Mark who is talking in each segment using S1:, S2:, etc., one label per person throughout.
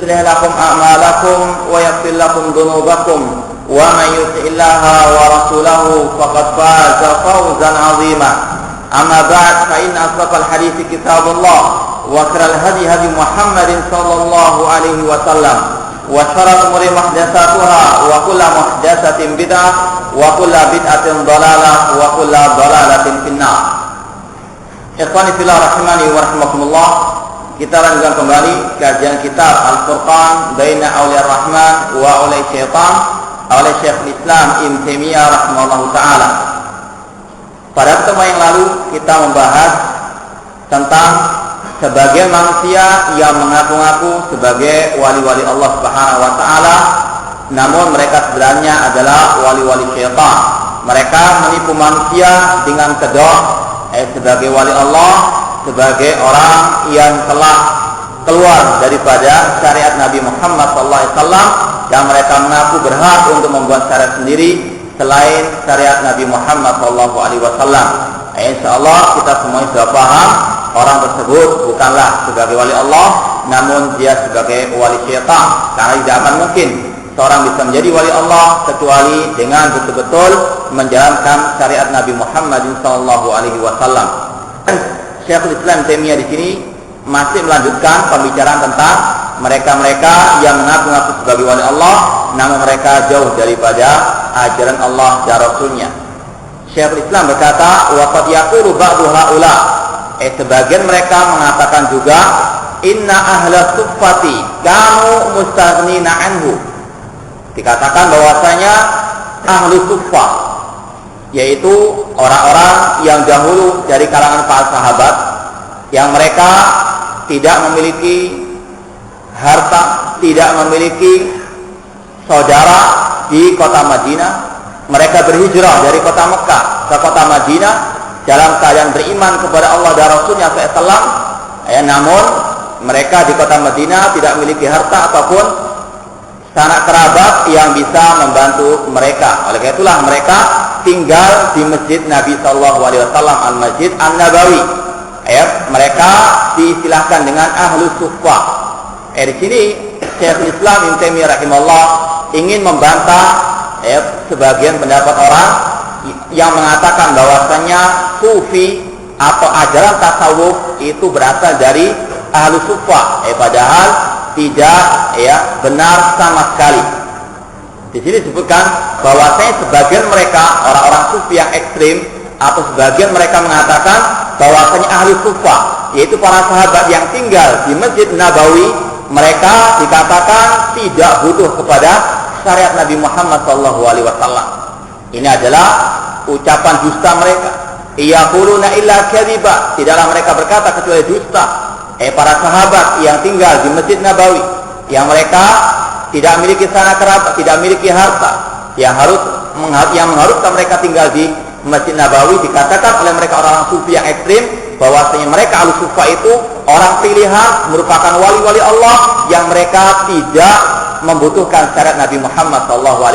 S1: يصلح لكم أعمالكم ويغفر لكم ذنوبكم ومن يطع الله ورسوله فقد فاز فوزا عظيما. أما بعد فإن أصدق الحديث كتاب الله وخير الهدي هدي محمد صلى الله عليه وسلم وشر الأمور محدثاتها وكل محدثة بدعة وكل بدعة ضلالة وكل ضلالة في النار. Ikhwani fillah rahimani wa rahimakumullah. Kita lanjutkan kembali kajian kitab Al-Furqan Baina Auliya Rahman wa Auliya Syaitan oleh Syekhul Islam Ibnu Taimiyah rahimahullahu taala. Pada pertemuan yang lalu kita membahas tentang sebagian manusia yang mengaku-ngaku sebagai wali-wali Allah Subhanahu wa taala, namun mereka sebenarnya adalah wali-wali syaitan. Mereka menipu manusia dengan kedok sebagai wali Allah, sebagai orang yang telah keluar daripada syariat Nabi Muhammad SAW, dan mereka mengaku berhak untuk membuat syariat sendiri selain syariat Nabi Muhammad SAW. Insyaallah kita semua sudah paham orang tersebut bukanlah sebagai wali Allah, namun dia sebagai wali syaitan. Karena tidak akan mungkin seorang bisa menjadi wali Allah kecuali dengan betul-betul menjalankan syariat Nabi Muhammad SAW. Syekhul Islam Taimiyah di sini masih melanjutkan pembicaraan tentang mereka-mereka yang mengaku-ngaku sebagai wali Allah, namun mereka jauh daripada ajaran Allah dan Rasulnya. Syekhul Islam berkata, wa qad yaqulu ba'du haula, sebagian mereka mengatakan juga, inna ahla suffati kanu mustaghnina anhu. Dikatakan bahwasanya ahli suffah, yaitu orang-orang yang dahulu dari kalangan para sahabat, yang mereka tidak memiliki harta, tidak memiliki saudara di kota Madinah. Mereka berhijrah dari kota Mekah ke kota Madinah dalam keadaan beriman kepada Allah dan Rasulnya SAW. Namun mereka di kota Madinah tidak memiliki harta ataupun sanak kerabat yang bisa membantu mereka. Oleh karena itulah mereka tinggal di masjid Nabi SAW, Al-Masjid An-Nabawi. Mereka diistilahkan dengan Ahlus Suffah. Di sini Syekhul Islam Ibnu Taimiyah rahimahullah ingin membantah sebagian pendapat orang yang mengatakan bahwasanya sufi atau ajaran tasawuf itu berasal dari Ahlus Suffah. Padahal tidak benar sama sekali. Di sini disebutkan bahwasanya sebagian mereka orang-orang sufi yang ekstrim, atau sebagian mereka mengatakan bahwasanya ahli suffah, yaitu para sahabat yang tinggal di Masjid Nabawi, mereka dikatakan tidak butuh kepada syariat Nabi Muhammad SAW. Ini adalah ucapan dusta mereka. Yaquluna illa kadhiba, tidaklah mereka berkata kecuali dusta. Para sahabat yang tinggal di Masjid Nabawi, yang mereka tidak memiliki sanak kerabat, tidak memiliki harta, yang mengharuskan mereka tinggal di Masjid Nabawi, dikatakan oleh mereka orang sufi yang ekstrim bahwasanya mereka ahli sufa itu orang pilihan, merupakan wali-wali Allah yang mereka tidak membutuhkan syariat Nabi Muhammad SAW.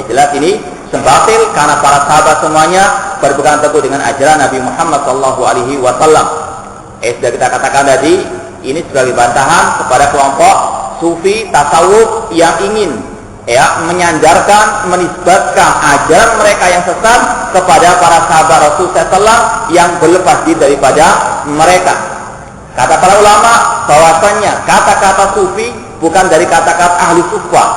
S1: Jelas ini sembatil karena para sahabat semuanya berpegang teguh dengan ajaran Nabi Muhammad SAW. Sudah kita katakan tadi, ini sebagai bantahan kepada kelompok sufi tasawuf yang ingin menyandarkan, menisbatkan ajaran mereka yang sesat kepada para sahabat Rasul SAW yang berlepas diri daripada mereka. Kata para ulama bahwasanya kata-kata sufi bukan dari kata-kata ahli suffah.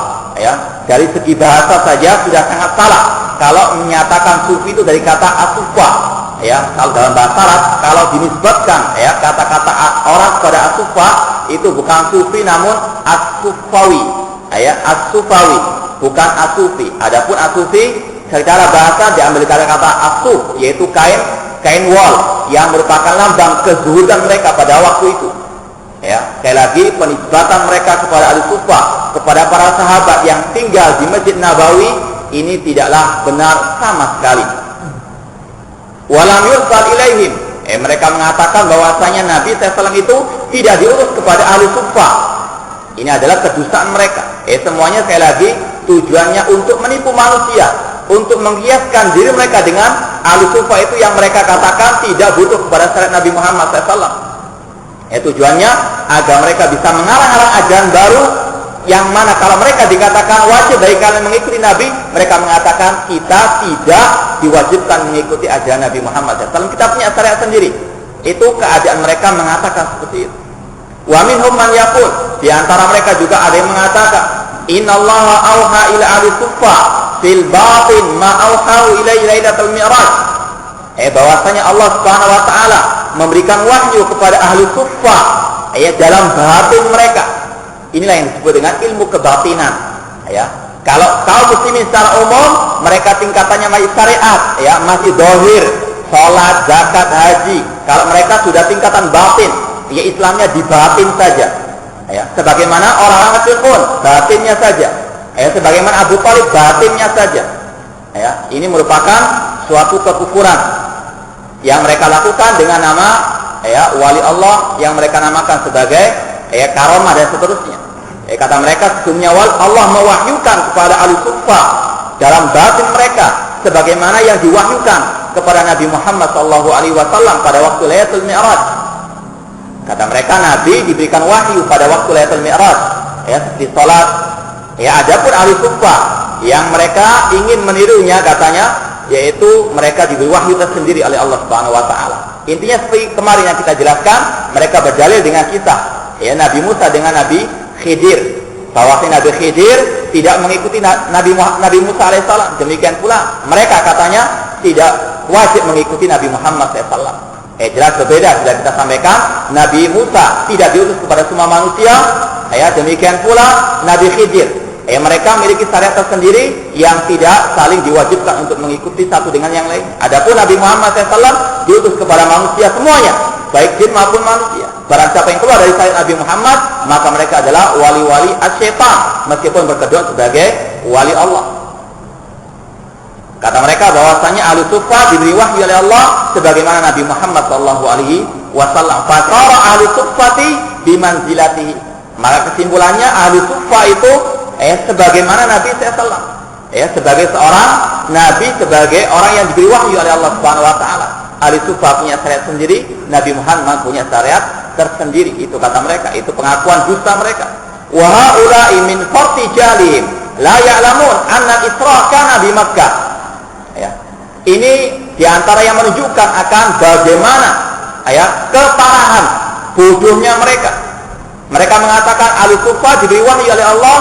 S1: Dari segi bahasa saja sudah sangat salah kalau menyatakan sufi itu dari kata as-suffah. Kalau dalam bahasa Arab, kalau dinisbatkan kata-kata orang kepada as-suffah, itu bukan sufi namun as-suffawi. As-suffawi, bukan as-sufi. Adapun as-sufi secara bahasa diambil kata-kata as-suf, yaitu kain wol yang merupakan lambang kezuhudan mereka pada waktu itu. Sekali lagi penisbatan mereka kepada al-suffah, kepada para sahabat yang tinggal di Masjid Nabawi, ini tidaklah benar sama sekali. Walam yursal ilaihim, mereka mengatakan bahwasanya Nabi SAW itu tidak diurus kepada ahli suffah. Ini adalah kedustaan mereka. Semuanya sekali lagi tujuannya untuk menipu manusia, untuk menghiaskan diri mereka dengan ahli suffah itu yang mereka katakan tidak butuh kepada syariat Nabi Muhammad SAW. Tujuannya agar mereka bisa mengarang-arang ajaran baru, yang mana kalau mereka dikatakan wajib bagi kalian mengikuti Nabi, mereka mengatakan kita tidak diwajibkan mengikuti ajaran Nabi Muhammad SAW. Kita punya syariat sendiri. Itu keadaan mereka mengatakan seperti itu. Wa minhum man yaqul, di antara mereka juga ada yang mengatakan, innallaha auha ila ahli suffa fil batin ma auhau ilaihi lailatul mi'raj. Bahwasanya Allah Subhanahu wa taala memberikan wahyu kepada ahli suffa dalam batin mereka. Inilah yang disebut dengan ilmu kebatinan. Kalau kaum muslimin secara umum, mereka tingkatannya masih syariat, masih zahir, salat, zakat, haji. Kalau mereka sudah tingkatan batin, Islamnya di batin saja. Sebagaimana orang-orang Fir'aun, batinnya saja. Sebagaimana Abu Thalib, batinnya saja. Ini merupakan suatu kekufuran yang mereka lakukan dengan nama wali Allah, yang mereka namakan sebagai karomah dan seterusnya. Kata mereka, sesungguhnya Allah mewahyukan kepada ahli suffa dalam batin mereka sebagaimana yang diwahyukan kepada Nabi Muhammad SAW pada waktu Lailatul Mi'raj. Kata mereka, Nabi diberikan wahyu pada waktu Lailatul Mi'raj, seperti salat. Adapun ahli suffa yang mereka ingin menirunya, katanya, yaitu mereka diberi wahyu tersendiri oleh Allah Subhanahu wa taala. Intinya seperti kemarin yang kita jelaskan, mereka berdalil dengan kisah Nabi Musa dengan Nabi Khidir, bahwa Nabi Khidir tidak mengikuti Nabi Musa alaihissalam. Demikian pula mereka katanya tidak wajib mengikuti Nabi Muhammad SAW. Jelas berbeda. Sudah kita sampaikan, Nabi Musa tidak diutus kepada semua manusia. Demikian pula Nabi Khidir. Mereka memiliki syariat tersendiri yang tidak saling diwajibkan untuk mengikuti satu dengan yang lain. Adapun Nabi Muhammad SAW diutus kepada manusia semuanya, baik jin maupun manusia. Barang siapa yang keluar dari syariat Nabi Muhammad, maka mereka adalah wali-wali asy-syaitan, meskipun berkedok sebagai wali Allah. Kata mereka bahwasanya ahli suffa diberi wahyu oleh Allah sebagaimana Nabi Muhammad SAW. Fasara ahli suffati bimanzilatihi. Maka kesimpulannya ahli suffa itu sebagaimana Nabi SAW. Sebagai seorang Nabi, sebagai orang yang diberi wahyu oleh Allah Subhanahu wa taala. Ahli suffa punya syariat sendiri, Nabi Muhammad punya syariat tersendiri. Itu kata mereka, itu pengakuan dusta mereka. Wa haula'i min farti jalihim la ya'lamun anna al-Isra kana bi Makkah. Ini diantara yang menunjukkan akan bagaimana keparahan bodohnya mereka. Mereka mengatakan ahli suffa diberi wahyu oleh Allah,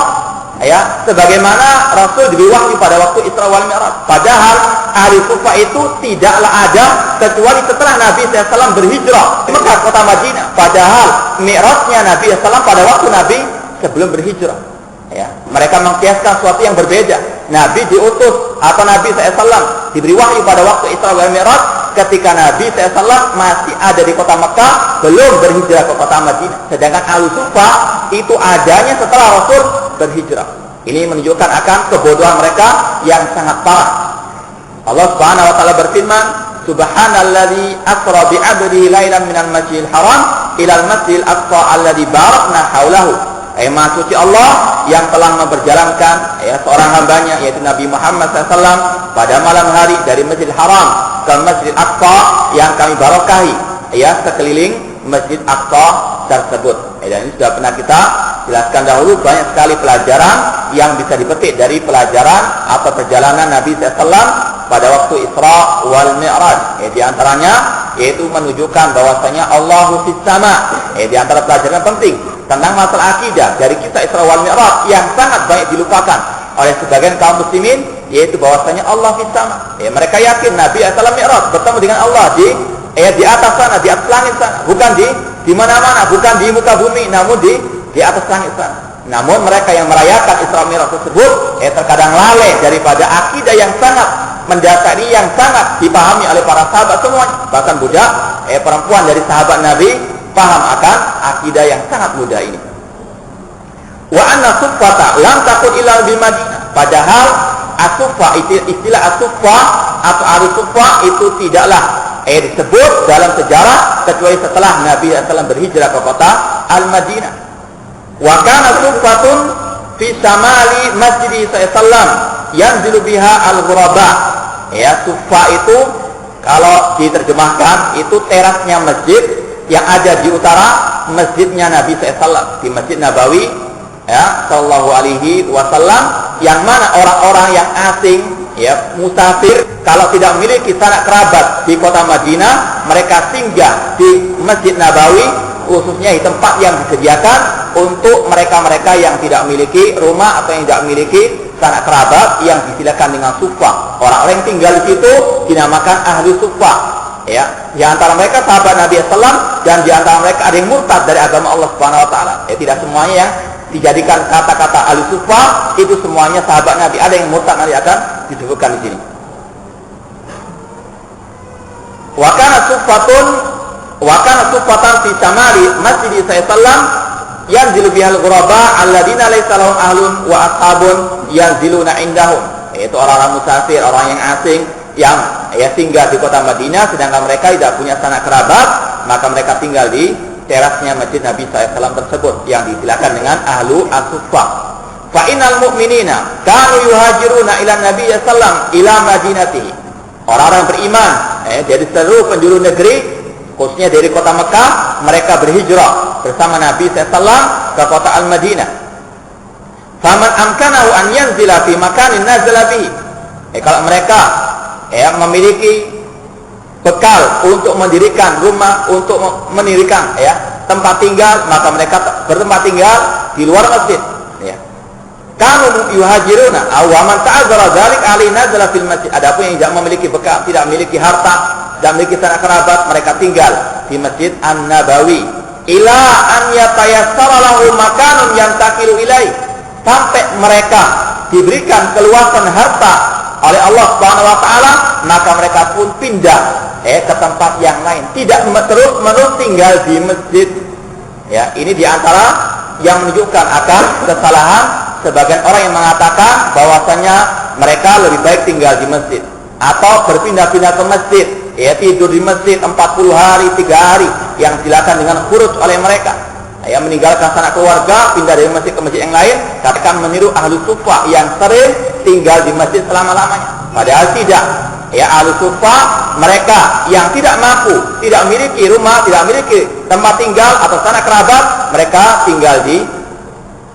S1: sebagaimana Rasul diberi wahyu pada waktu Isra wal Mi'raj. Padahal ahli suffa itu tidaklah ada kecuali setelah Nabi SAW berhijrah ke Mekah kota Madinah. Padahal Mi'rajnya Nabi SAW pada waktu Nabi sebelum berhijrah. Mereka mengkiaskan sesuatu yang berbeda. Nabi diutus atau Nabi SAW diberi wahyu pada waktu Isra wal Mi'raj ketika Nabi SAW masih ada di kota Mekah, belum berhijrah ke kota Madinah. Sedangkan ahli suffa itu adanya setelah Rasul berhijrah. Ini menunjukkan akan kebodohan mereka yang sangat parah. Allah Subhanahu wa taala berfirman, Subhanalladzi asra bi 'abdihi lailan minal masjidil haram ilal masjidil aqsa alladzi barakna haulahu. Maha suci Allah yang telah memperjalankan seorang hambanya, yaitu Nabi Muhammad SAW, pada malam hari dari Masjidil Haram ke Masjidil Aqsa yang kami barakahi sekeliling Masjid Aqsa tersebut. Dan ini sudah pernah kita jelaskan dahulu. Banyak sekali pelajaran yang bisa dipetik dari pelajaran atau perjalanan Nabi SAW pada waktu Isra wal Mi'raj. Di antaranya yaitu menunjukkan bahwasanya Allahu fis sama. Di antara pelajaran penting tentang masalah akidah dari kisah Isra wal Mi'raj yang sangat banyak dilupakan oleh sebagian kaum muslimin, yaitu bahwasanya Allah fis sama. Mereka yakin Nabi SAW Mi'raj bertemu dengan Allah di atas sana, di atas langit sana, bukan di mana-mana, bukan di muka bumi, namun di atas langit sana. Namun mereka yang merayakan Isra Mi'raj tersebut terkadang lalai daripada akidah yang sangat mendasari, yang sangat dipahami oleh para sahabat semuanya. Bahkan budak perempuan dari sahabat Nabi paham akan akidah yang sangat mudah ini. Wa anna suffata lam takun illa bi Madinah. Padahal as-suffa, istilah as-suffa atau al-suffa itu tidaklah disebut dalam sejarah kecuali setelah Nabi SAW berhijrah ke kota Al-Madinah. Wa kana suffatun fi samali masjid sallam yanzilu biha al-ghuraba. Suffa itu kalau diterjemahkan itu terasnya masjid yang ada di utara masjidnya Nabi SAW, di Masjid Nabawi ya sallallahu alaihi wasallam, yang mana orang-orang yang asing ya musafir kalau tidak memiliki sanak kerabat di kota Madinah, mereka singgah di Masjid Nabawi, khususnya di tempat yang disediakan untuk mereka-mereka yang tidak memiliki rumah atau yang tidak memiliki sanak kerabat, yang disilakan dengan sufa. Orang-orang yang tinggal di situ dinamakan ahli sufa. Ya, di antara mereka sahabat Nabi SAW, dan di antara mereka ada yang murtad dari agama Allah Subhanahu Wa Taala. Ya, tidak semuanya yang dijadikan kata-kata ahli sufa itu semuanya sahabat Nabi. Ada yang murtad, nanti akan disebutkan di sini. Wa kana sufatan fi samari Masjid sallam yanzilu bihal ghuraba alladziina laysa lahum ahlun wa ashabun yanziluna indahum. Yaitu orang-orang musafir, orang yang asing yang singgah di kota Madinah, sedangkan mereka tidak punya sanak kerabat, maka mereka tinggal di terasnya Masjid Nabi SAW tersebut yang disilakan dengan ahlu as-suffah. Fa innal mu'minina kanu yuhajiruna ila Nabi sallam ila madinatihi. Orang-orang beriman dari seluruh penjuru negeri, khususnya dari kota Mekah, mereka berhijrah bersama Nabi SAW ke kota Al-Madinah. Faman amkanahu an yanzila fi makanin nazala bihi. Kalau mereka memiliki bekal untuk mendirikan rumah, untuk mendirikan tempat tinggal, maka mereka bertempat tinggal di luar masjid. Kanu yuhajiruna aw man ta'azzara dzalik alaina nazala fil masjid. Adapun yang tidak memiliki bekal, tidak memiliki harta, tidak memiliki sanak kerabat, mereka tinggal di Masjid An-Nabawi ila an yatayassara lahu makanun yantaqilu ilaihi, sampai mereka diberikan keluasan harta oleh Allah Subhanahu Wa Taala, maka mereka pun pindah ke tempat yang lain, tidak terus-menerus tinggal di masjid. Ya, ini diantara yang menunjukkan akan kesalahan sebagian orang yang mengatakan bahwasanya mereka lebih baik tinggal di masjid atau berpindah-pindah ke masjid, tidur di masjid 40 hari, 3 hari, yang silakan dengan khuruj oleh mereka. Meninggalkan sanak keluarga, pindah dari masjid ke masjid yang lain, katakan meniru ahlu sufa yang sering tinggal di masjid selama-lamanya. Padahal tidak. Ahlu sufa mereka yang tidak mampu, tidak memiliki rumah, tidak memiliki tempat tinggal atau sanak kerabat, mereka tinggal di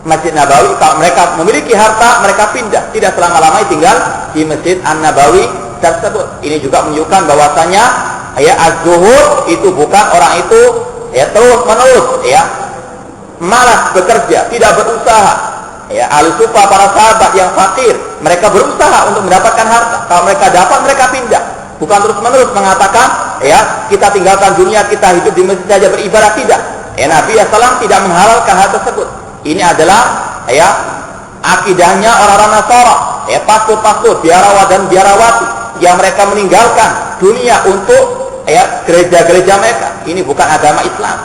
S1: Masjid Nabawi. Kalau mereka memiliki harta, mereka pindah, tidak selama-lamanya tinggal di Masjid An-Nabawi tersebut. Ini juga menunjukkan bahwasanya az-zuhud itu bukan orang itu terus-menerus malas bekerja, tidak berusaha. Al-sufa para sahabat yang fakir, mereka berusaha untuk mendapatkan harta. Kalau mereka dapat, mereka pindah. Bukan terus-menerus mengatakan, kita tinggalkan dunia, kita hidup di masjid saja beribadah, tidak. Nabi SAW tidak menghalalkan hal tersebut. Ini adalah akidahnya orang-orang Nasara, pastor-pastor, biarawa dan biarawati, yang mereka meninggalkan dunia untuk gereja-gereja mereka. Ini bukan agama Islam.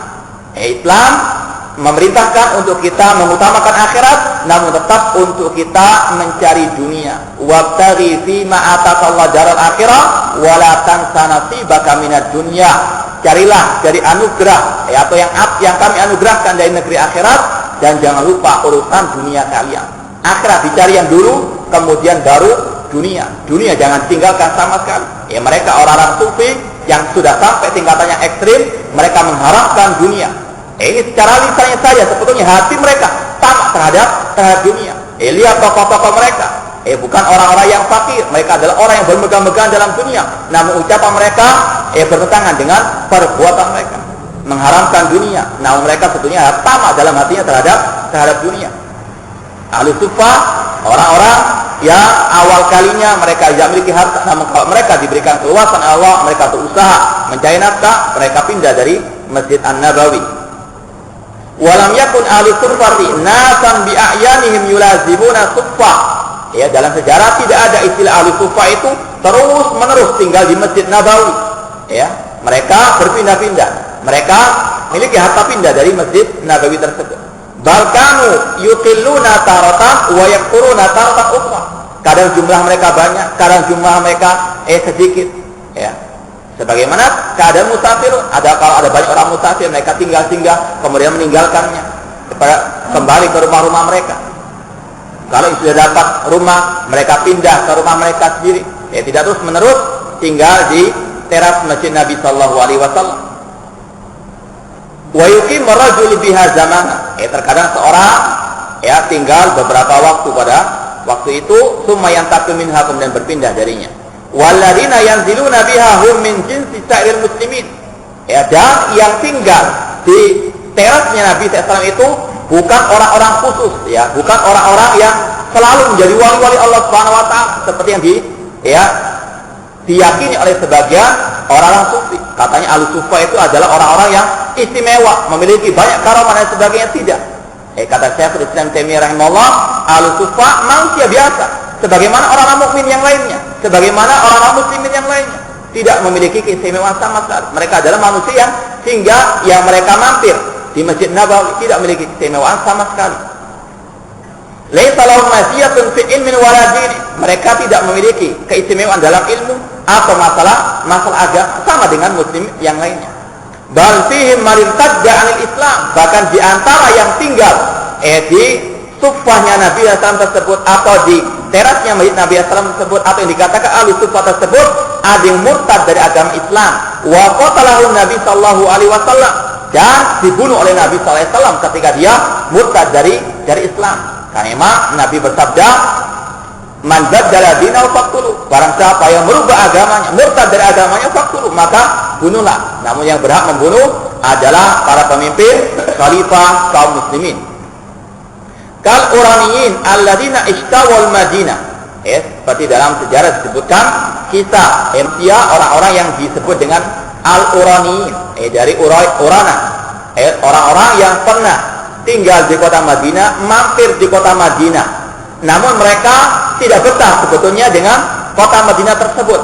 S1: Islam memerintahkan untuk kita mengutamakan akhirat, namun tetap untuk kita mencari dunia. Wabtaghi fima atakallahu daral akhirah wa la tansa nasibaka minad dunya. Carilah dari anugerah atau yang kami anugerahkan dari negeri akhirat, dan jangan lupa urusan dunia kalian. Akhirat dicari yang dulu, kemudian baru dunia. Dunia jangan tinggalkan sama sekali. Mereka orang-orang sufi yang sudah sampai tingkatannya ekstrim, mereka mengharapkan dunia. Ini secara lisannya saja, sebetulnya hati mereka tamak terhadap dunia. Lihat tokoh-tokoh mereka, bukan orang-orang yang fakir, mereka adalah orang yang bermegah-megah dalam dunia, namun ucapan mereka bertentangan dengan perbuatan mereka, mengharamkan dunia. Namun mereka sebetulnya tamak dalam hatinya terhadap dunia. Ahlu sufa, orang-orang yang awal kalinya mereka tidak memiliki harta, namun kalau mereka diberikan keluasan Allah, mereka berusaha mencari nafkah, mereka pindah dari Masjid An-Nabawi. Walam yakun ahli suffati nasan bi a'yanihim yulazimuna suffa. Dalam sejarah tidak ada istilah ahli suffa itu terus menerus tinggal di Masjid Nabawi. Mereka berpindah-pindah. Mereka memiliki harta pindah dari Masjid Nabawi tersebut. Balkanu yuqilluna taratan wa yakthuruna taratan ukhra. Kadang jumlah mereka banyak, kadang jumlah mereka sedikit. Sebagaimana keadaan musafir, kalau ada banyak orang musafir, mereka tinggal-tinggal, kemudian meninggalkannya, kembali ke rumah-rumah mereka. Kalau sudah dapat rumah, mereka pindah ke rumah mereka sendiri. Tidak terus-menerus tinggal di teras Masjid Nabi Sallallahu Alaihi Wasallam. Wa yuqim rajul biha zamana. Terkadang seorang tinggal beberapa waktu pada waktu itu, summa yantaqil minha, kemudian berpindah darinya. Walladzina yanziluna biha hum min jinsi sa'iril muslimin. Dan yang tinggal di terasnya Nabi SAW itu bukan orang-orang khusus, bukan orang-orang yang selalu menjadi wali-wali Allah Subhanahu wa taala seperti yang diyakini oleh sebagian orang-orang sufi. Katanya Ahlussufa itu adalah orang-orang yang istimewa, memiliki banyak karamah dan sebagainya. Tidak. Kata Syekhul Islam Taimiyah rahimahullah, Ahlussufa manusia biasa, sebagaimana orang-orang mukmin yang lainnya, sebagaimana orang-orang muslimin yang lainnya, tidak memiliki keistimewaan sama sekali. Mereka adalah manusia yang sehingga yang mereka mampir di Masjid Nabawi tidak memiliki keistimewaan sama sekali. Laisa lahum maziyatun fi ilmin wala din. Mereka tidak memiliki keistimewaan dalam ilmu atau masalah agama sama dengan muslim yang lainnya. Bal fihim man irtadda 'anil Islam. Bahkan di antara yang tinggal di sufahnya Nabi SAW tersebut atau di terasnya Masjid Nabi SAW tersebut atau yang dikatakan ahli sufah tersebut ada yang murtad dari agama Islam. Wa qatalahu Nabi sallallahu alaihi wasallam, dan dibunuh oleh Nabi sallallahu alaihi wasallam ketika dia murtad dari Islam. Karena Nabi bersabda, man baddala dinahu faqtuluh. Barang siapa yang merubah agamanya, murtad dari agamanya, faqtuluh, maka bunuhlah. Namun yang berhak membunuh adalah para pemimpin khalifah kaum muslimin. Kal uraniyin alladzina ishtawal Madinah. Seperti dalam sejarah disebutkan kisah orang-orang yang disebut dengan al-uraniyin, dari Urana. Orang-orang yang pernah tinggal di kota Madinah, mampir di kota Madinah, namun mereka tidak betah sebetulnya dengan kota Madinah tersebut.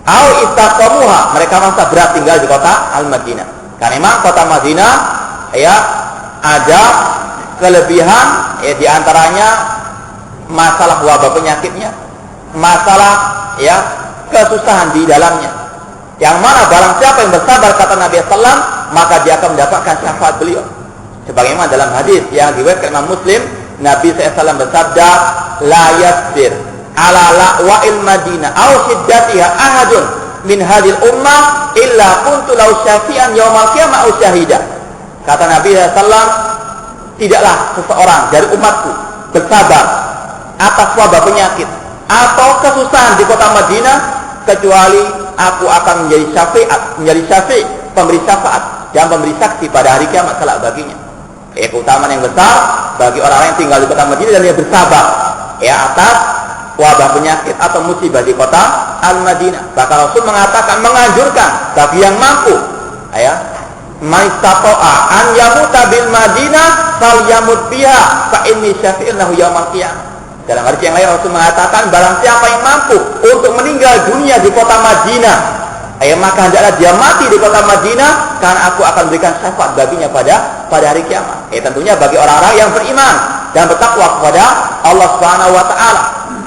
S1: Au istaqamuha, mereka merasa berat tinggal di kota Al-Madinah. Karena memang kota Madinah ada kelebihan, di antaranya masalah wabah penyakitnya, masalah kesusahan di dalamnya. Yang mana barang siapa yang bersabar, kata Nabi SAW, maka dia akan mendapatkan syafaat beliau. Sebagaimana dalam hadis yang diriwayatkan Imam Muslim, Nabi SAW bersabda, la yasbir ala la'wa'il Madinah aw shiddatiha ahadun min hadhil ummah illa kuntu lau syafi'an yaumal qiyamah aw syahida. Kata Nabi SAW, tidaklah seseorang dari umatku bersabar atas wabah penyakit atau kesusahan di kota Madinah kecuali aku akan menjadi syafi', pemberi syafaat dan pemberi saksi pada hari kiamat kelak baginya. Keutamaan yang besar bagi orang-orang yang tinggal di kota Madinah dan dia bersabar atas wabah penyakit atau musibah di kota Al-Madinah. Bahkan Rasul mengatakan, menganjurkan bagi yang mampu, maistata'a an yamuta bil Madinah falyamut biha fa inni syafi'un lahu yaumil qiyamah. Dalam hadis yang lain Rasul mengatakan, barang siapa yang mampu untuk meninggal dunia di kota Madinah, maka hendaklah dia mati di kota Madinah, karena aku akan berikan syafaat baginya pada hari kiamat. Tentunya bagi orang-orang yang beriman dan bertakwa kepada Allah Subhanahu wa taala.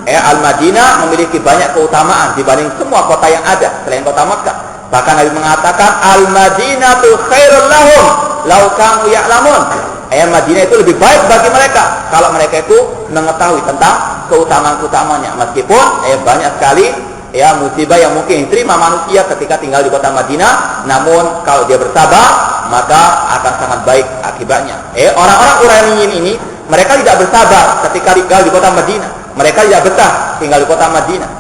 S1: Al-Madinah memiliki banyak keutamaan dibanding semua kota yang ada selain kota Makkah. Bahkan Nabi mengatakan, Al-Madinatu khairul lahum law kanu ya'lamun. Madinah itu lebih baik bagi mereka kalau mereka itu mengetahui tentang keutamaan-keutamanya. Meskipun banyak sekali musibah yang mungkin diterima manusia ketika tinggal di kota Madinah, namun kalau dia bersabar maka akan sangat baik akibatnya. Orang-orang Uraniyin ini mereka tidak bersabar ketika tinggal di kota Madinah, mereka tidak betah tinggal di kota Madinah.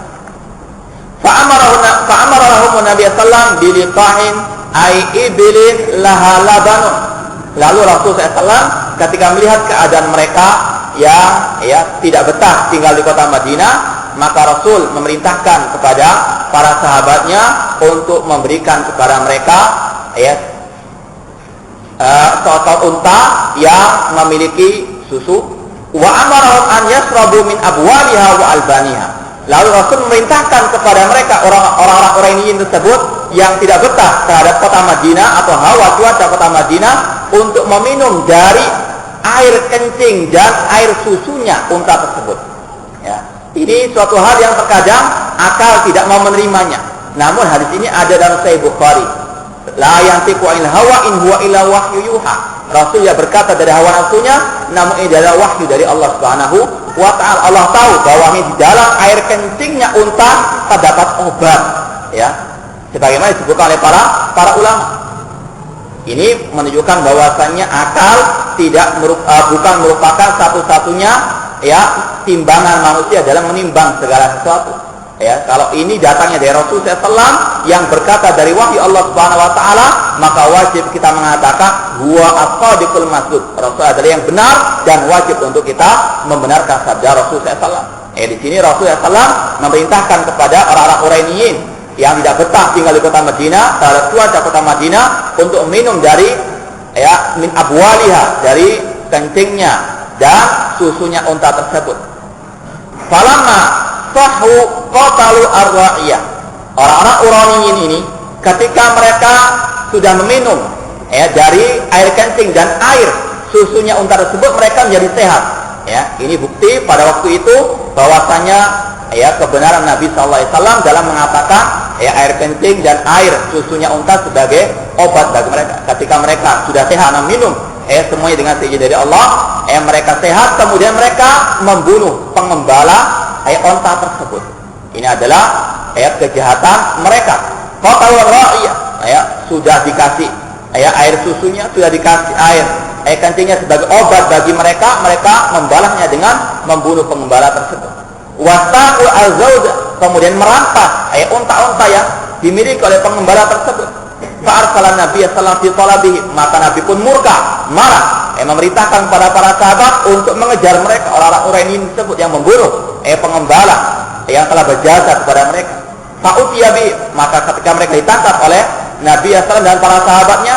S1: Fa'amarahum Nabi sallallahu biliqahin ay ibilin laha labanun. Lalu Rasul SAW ketika melihat keadaan mereka yang tidak betah tinggal di kota Madinah, maka Rasul memerintahkan kepada para sahabatnya untuk memberikan kepada mereka seekor unta yang memiliki susu. Wa amarahum an yasrabu min abwaliha wa albaniha. Lalu Rasul memerintahkan kepada mereka orang-orang Uraniyin tersebut yang tidak betah terhadap kota Madinah atau hawa cuaca kota Madinah untuk meminum dari air kencing dan air susunya unta tersebut. Ini suatu hal yang terkadang akal tidak mau menerimanya. Namun hadis ini ada dalam Sahih Bukhari. La yantiqu 'anil hawa in huwa illa wahyu yuha. Rasul ya berkata dari hawa nafsunya, namun ini adalah wahyu dari Allah Subhanahu wa taala. Allah tahu bahwa di dalam air kencingnya unta terdapat obat, sebagaimana disebutkan oleh para ulama. Ini menunjukkan bahwasannya akal bukan merupakan satu-satunya ya timbangan manusia dalam menimbang segala sesuatu. Ya, kalau ini datangnya dari Rasulullah SAW yang berkata dari wahyu Allah Subhanahu Wa Taala, maka wajib kita mengatakan huwa as-sadiqul masduq. Rasul adalah yang benar dan wajib untuk kita membenarkan sabda Rasulullah SAW. Di sini Rasulullah SAW memerintahkan kepada orang-orang Quraisyin yang tidak betah tinggal di kota Madinah, terhadap cuaca kota Madinah, untuk minum dari min abwaliha, dari kencingnya dan susunya unta tersebut. Falamma sahu qatalu ar-ra'iyah. Orang-orang Uraniyin ini ketika mereka sudah meminum dari air kencing dan air susunya unta tersebut, mereka menjadi sehat. Ini bukti pada waktu itu bahwasanya kebenaran Nabi SAW dalam mengatakan air kencing dan air susunya unta sebagai obat bagi mereka. Ketika mereka sudah sehat minum semuanya dengan seizin dari Allah, mereka sehat, kemudian mereka membunuh pengembala unta tersebut. Ini adalah kejahatan mereka. Qatal ra'iyah, sudah dikasih air susunya, sudah dikasih air kencingnya sebagai obat bagi mereka, mereka membalasnya dengan membunuh pengembala tersebut. Wastaqu al-zawda, kemudian merampas unta-unta yang dimiliki oleh pengembala tersebut. Fa'arsalan Nabi sallallahu alaihi wasallam, maka Nabi pun murka, marah, memerintahkan kepada para sahabat untuk mengejar mereka, orang-orang Quraisy tersebut yang membunuh pengembala yang telah berjasa kepada mereka. Fa'utiya bi, maka ketika mereka ditangkap oleh Nabi sallallahu dan para sahabatnya,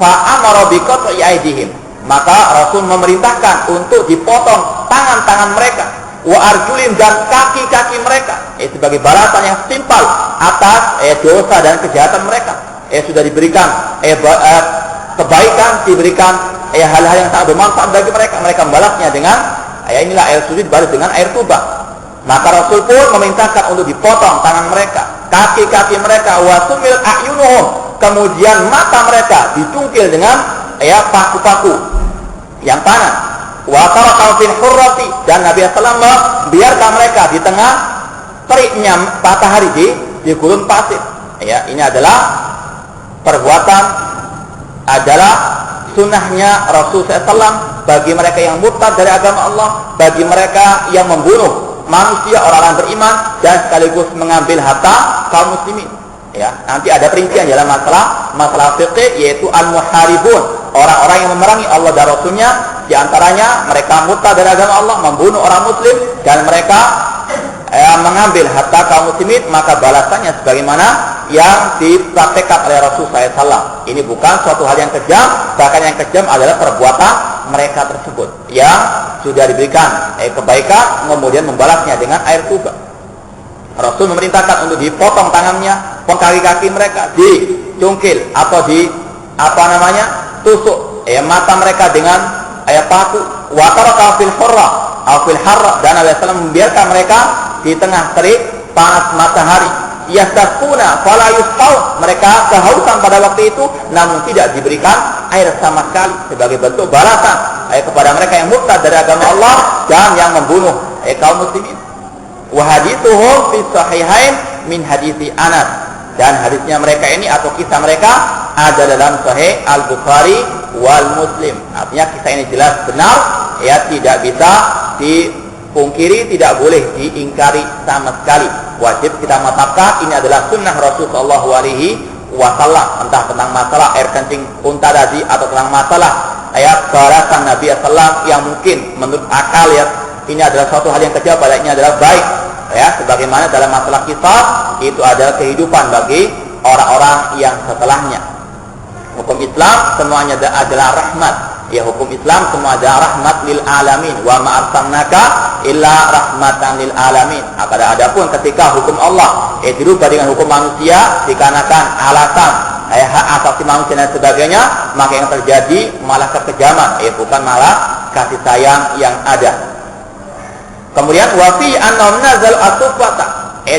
S1: fa'amara bi qat'i aydihim, maka Rasul memerintahkan untuk dipotong tangan-tangan mereka, wa arjulim, dan kaki-kaki mereka, sebagai balasan yang setimpal atas dosa dan kejahatan mereka. Sudah diberikan kebaikan, diberikan hal-hal yang sangat bermanfaat bagi mereka, mereka membalasnya dengan inilah air suci dibalas dengan air tuba. Maka Rasul pun memerintahkan untuk dipotong tangan mereka, kaki-kaki mereka, wa sumil a'yunuhum, kemudian mata mereka dicungkil dengan paku-paku yang panas. Wa tarakal fil hurrati, dan Nabi sallallahu alaihi wasallam biarkan mereka di tengah teriknya matahari di gurun pasir. Ini adalah perbuatan, adalah sunnahnya Rasul SAW bagi mereka yang murtad dari agama Allah, bagi mereka yang membunuh manusia, orang-orang beriman, dan sekaligus mengambil harta kaum muslimin. Nanti ada perincian dalam masalah fiqih, yaitu al-muharibun, orang-orang yang memerangi Allah dan Rasulnya. Di antaranya mereka murtad dari agama Allah, membunuh orang muslim, dan mereka mengambil harta kaum muslimin, maka balasannya sebagaimana yang dipraktekkan oleh Rasulullah SAW. Ini bukan suatu hal yang kejam, bahkan yang kejam adalah perbuatan mereka tersebut yang sudah diberikan kebaikan, kemudian membalasnya dengan air tuba. Rasul memerintahkan untuk dipotong tangannya, kaki-kaki mereka, dicungkil atau tusuk mata mereka dengan paku. Wa taraka fil hurra aw fil harra, dan Nabi SAW membiarkan mereka di tengah terik panas matahari. Yastakuna fala yusqaw, mereka kehausan pada waktu itu namun tidak diberikan air sama sekali, sebagai bentuk balasan kepada mereka yang murtad dari agama Allah dan yang membunuh kaum muslimin. Wa hadithuhum fi sahihain min hadithi Anas, dan hadisnya mereka ini atau kisah mereka ada dalam Sahih Al-Bukhari wal Muslim. Artinya kisah ini jelas benar, tidak bisa dipungkiri, tidak boleh diingkari sama sekali. Wajib kita mantapkan ini adalah sunnah Rasul sallallahu alaihi wasallam, entah tentang masalah air kencing unta tadi atau tentang masalah balasan Nabi sallallahu yang mungkin menurut akal ini adalah suatu hal yang kejam, padahal ini adalah baik. Sebagaimana dalam masalah kisah itu adalah kehidupan bagi orang-orang yang setelahnya. Hukum Islam semuanya adalah rahmat. Hukum Islam semua adalah rahmat lil alamin. Wa ma arsalnaka illa rahmatan lil alamin. Adapun ketika hukum Allah dirubah dengan hukum manusia dikarenakan alasan hak asasi manusia dan sebagainya, maka yang terjadi malah kekejaman, bukan malah kasih sayang yang ada. Kemudian wafi annahum nazal as-suffata,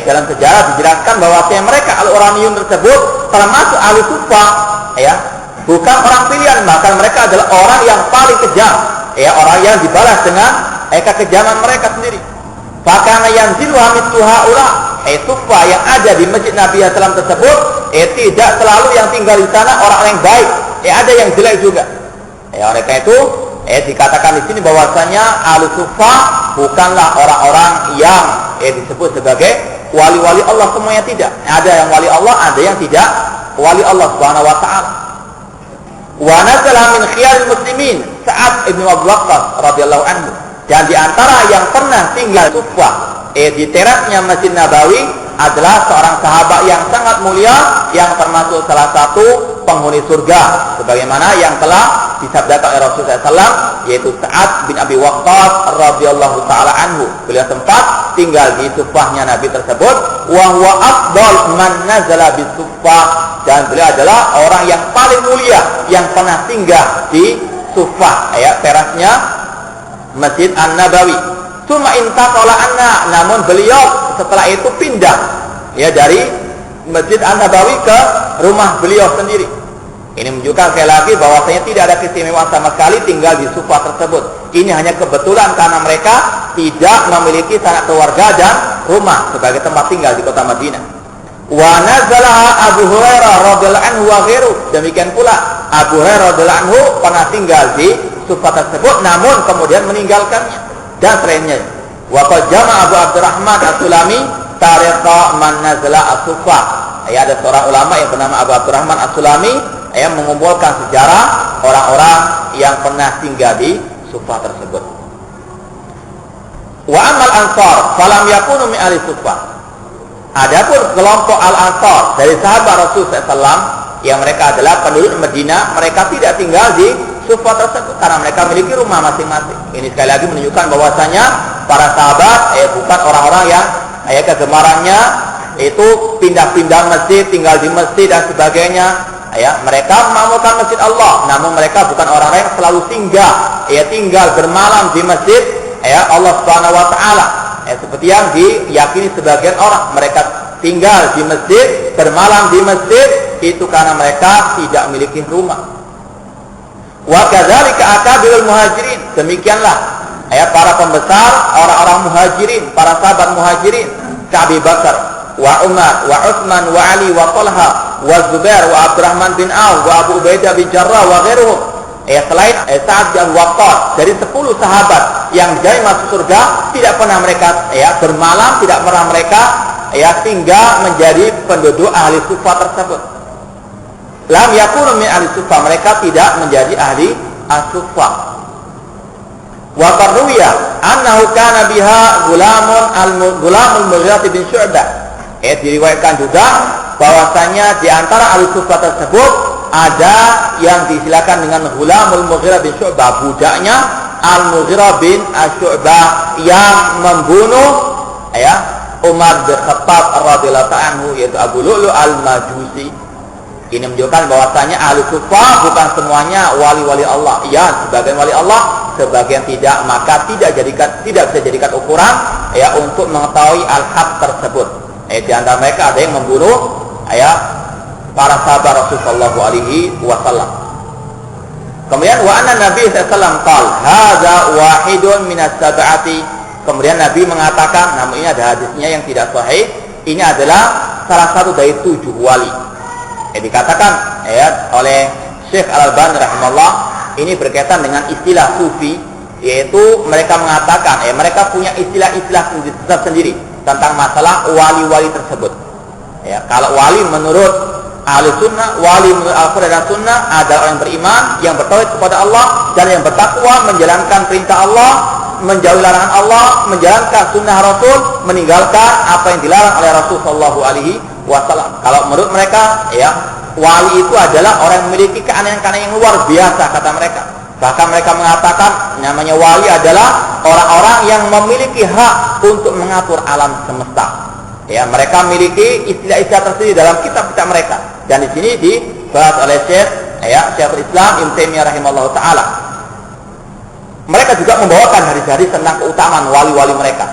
S1: dalam sejarah dijelaskan bahwa mereka al-Uraniyun tersebut termasuk ahli Suffah, bukan orang pilihan, bahkan mereka adalah orang yang paling kejam, orang yang dibalas dengan kekejaman mereka sendiri. Fakana yanzilu hamidtu haula, Suffah yang ada di masjid Nabi sallallahu tersebut, tidak selalu yang tinggal di sana orang yang baik, ada yang jelek juga. Oleh karena itu dikatakan di sini bahwasanya Ahlus Suffah bukanlah orang-orang yang disebut sebagai wali-wali Allah semuanya, tidak. Ada yang wali Allah, ada yang tidak wali Allah Subhanahu wa taala. Wa nazala min khiyaril muslimin Sa'ad ibn Abi Waqqas radhiyallahu anhu. Dan di antara yang pernah tinggal Suffah di terasnya Masjid Nabawi adalah seorang sahabat yang sangat mulia yang termasuk salah satu penghuni surga sebagaimana yang telah disabdakan oleh Rasulullah SAW, yaitu Sa'ad bin Abi Waqqas radhiyallahu taala anhu. Beliau sempat tinggal di Suffahnya Nabi tersebut, wa huwa afdal man nazala bis Suffah, dan beliau adalah orang yang paling mulia yang pernah tinggal di Suffah, terasnya Masjid An-Nabawi. Cuma intaqala anna, namun beliau setelah itu pindah dari Masjid An-Nabawi ke rumah beliau sendiri. Ini menunjukkan sekali lagi bahwasanya tidak ada keistimewaan sama sekali tinggal di Suffah tersebut. Ini hanya kebetulan karena mereka tidak memiliki sanak keluarga dan rumah sebagai tempat tinggal di kota Madinah. Wa nazalaha Abu Hurairah radhiyallahu anhu wa ghairu. Demikian pula Abu Hurairah radhiyallahu anhu pernah tinggal di Suffah tersebut namun kemudian meninggalkannya. Dan selainnya, wa qad jama'a Abu Abdurrahman As-Sulami tariqa man nazala as-Suffah. Ada seorang ulama yang bernama Abu Abdurrahman As-Sulami yang mengumpulkan sejarah orang-orang yang pernah tinggal di Suffah tersebut. Wa amal ansar falam yakunu min ahli Suffah. Adapun kelompok al-Ansar dari sahabat Rasulullah SAW yang mereka adalah penduduk Madinah, mereka tidak tinggal di Suffah tersebut karena mereka memiliki rumah masing-masing. Ini sekali lagi menunjukkan bahwasanya para sahabat bukan orang-orang yang kegemarannya itu pindah-pindah masjid, tinggal di masjid dan sebagainya. Mereka memakmurkan masjid Allah, namun mereka bukan orang-orang yang selalu tinggal bermalam di masjid Allah Subhanahu wa taala. Seperti yang diyakini sebagian orang, mereka tinggal di masjid, bermalam di masjid itu karena mereka tidak memiliki rumah. Wa kadzalika akabirul muhajirin, demikianlah para pembesar orang-orang muhajirin, para sahabat muhajirin, Abu Bakar, wa Umar, wa Utsman, wa Ali, wa Talha, wa Zubair, wa Abdurrahman bin Auf, wa Abu Ubaidah bin Jarrah, wa ghairuhum. Selain Sa'ad bin Waqqas, dari 10 sahabat yang dijai masuk surga, tidak pernah mereka bermalam, tidak pernah mereka tinggal menjadi penduduk ahli Suffah tersebut. Lam yakunu min ahli Suffah, mereka tidak menjadi ahli as-Suffah. Wa qarruya annahu kana biha gulamul Mughirah bin Syu'bah. Diriwayatkan juga bahwasanya di antara ahli Suffah tersebut ada yang disilakan dengan Gulamul Mughirah bin Syu'bah, budaknya Al-Mughirah bin Syu'bah yang membunuh Umar bin Khattab radhiyallahu anhu, yaitu Abu Lu'lu' al-Majusi. Ini menunjukkan bahwasanya ahli Suffah bukan semuanya wali-wali Allah. Sebagian wali Allah, sebagian tidak. Maka tidak bisa jadikan ukuran untuk mengetahui al-haq tersebut. Di antara mereka ada yang membunuh para sahabat Rasulullah SAW. Kemudian wa anna Nabi sallallahu qala hadza wahidun minas sab'ati. Kemudian Nabi mengatakan, namun ini ada hadisnya yang tidak sahih, ini adalah salah satu dari 7 wali. Dikatakan oleh Syekh Al-Albani rahimahullah, ini berkaitan dengan istilah sufi, yaitu mereka mengatakan mereka punya istilah-istilah sendiri tentang masalah wali-wali tersebut. Kalau wali menurut ahli sunnah, wali menurut Al-Quran dan sunnah adalah orang yang beriman, yang bertauhid kepada Allah dan yang bertakwa, menjalankan perintah Allah, menjauhi larangan Allah, menjalankan sunnah Rasul, meninggalkan apa yang dilarang oleh Rasul sallallahu alaihi wasallam. Kalau menurut mereka wali itu adalah orang yang memiliki keanehan-keanehan yang luar biasa, kata mereka. Bahkan mereka mengatakan namanya wali adalah orang-orang yang memiliki hak untuk mengatur alam semesta. Mereka memiliki istilah-istilah tersendiri dalam kitab-kitab mereka. Dan di sini dibahas oleh Syekhul Islam Ibnu Taimiyah rahimahullah taala. Mereka juga membawakan hadis-hadis tentang keutamaan wali-wali mereka.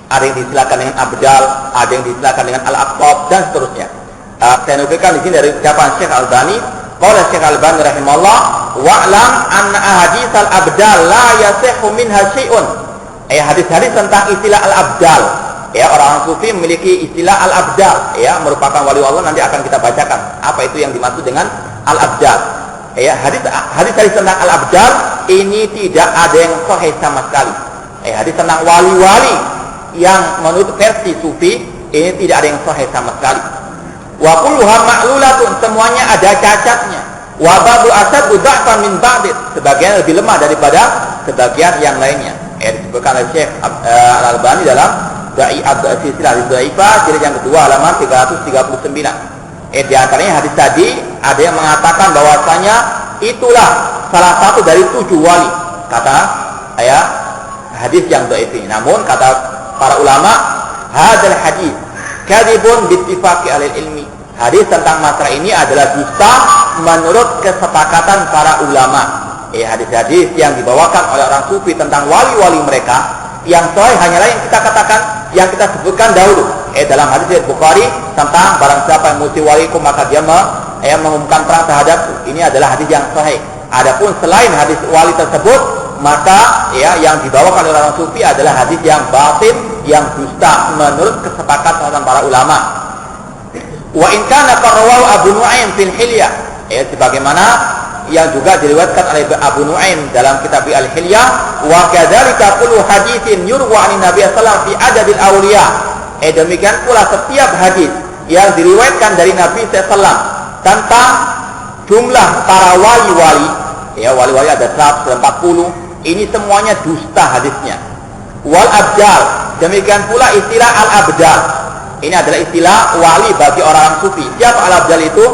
S1: Ada yang disilakan dengan abdal, ada yang disilakan dengan al-aqtab dan seterusnya. Saya nukilkan di sini dari ucapan Syekh Al-Albani. Qala Syekh Al-Albani rahimahullah, wa'lam anna ahadits al-abdal la yasihhu minha syai'un. Hadis-hadis tentang istilah al-abdal. Orang sufi memiliki istilah al-abdal, merupakan wali Allah. Nanti akan kita bacakan apa itu yang dimaksud dengan al-abdal. Ya, hadis tentang al-abdal ini tidak ada yang sahih sama sekali. Hadis tentang wali-wali yang menurut versi sufi ini tidak ada yang sahih sama sekali. Wa kulluha ma'lulatun, semuanya ada cacatnya. Wa ba'du asadu da'fan min ba'did, sebagian lebih lemah daripada sebagian yang lainnya. Disebutkan oleh Syekh Al-Albani dalam Silsilah Dhaifah jilid yang kedua halaman 339. Di antaranya hadis tadi ada yang mengatakan bahwasanya itulah salah satu dari 7 wali, kata hadis yang dhaif ini. Namun kata para ulama, hadzal hadis kadzibun bittifaqi ahli ilmi. Hadis tentang masalah ini adalah dusta menurut kesepakatan para ulama. Hadis-hadis yang dibawakan oleh orang sufi tentang wali-wali mereka yang sahih hanyalah yang kita katakan, yang kita sebutkan dahulu. Dalam hadis Bukhari tentang barang siapa yang muti waliku maka dia mengumumkan perang terhadapku. Ini adalah hadis yang sahih. Adapun selain hadis wali tersebut, maka yang dibawakan oleh orang sufi adalah hadis yang batil, yang dusta menurut kesepakatan para ulama. Wa in kana qarrawahu Abu Nu'aim fil Hilyah, sebagaimana yang juga diriwayatkan oleh Abu Nu'aim dalam kitab Al-Hilyah, wa kadzalika kullu haditsin yurwa 'an Nabi sallallahu alaihi wasallam fi adadil awliya. Demikian pula setiap hadis yang diriwayatkan dari Nabi sallallahu alaihi wasallam tentang jumlah para wali-wali, wali-wali ada 140, ini semuanya dusta hadisnya. Wal abdal, demikian pula istilah al-abdal. Ini adalah istilah wali bagi orang sufi. Siapa al-abdal itu?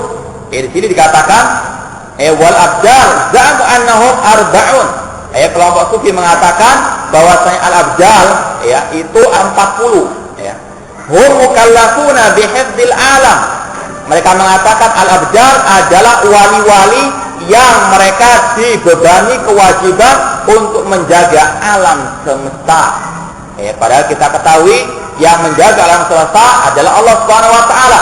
S1: Di sini dikatakan wal abdal za'amu annahum arba'un. Kelompok sufi mengatakan bahwasanya al-abdal itu 40. Hum mukallafuna bihifdzil alam. Mereka mengatakan al-abdal adalah wali-wali yang mereka dibebani kewajiban untuk menjaga alam semesta. Padahal kita ketahui yang menjaga alam semesta adalah Allah Subhanahu wa taala.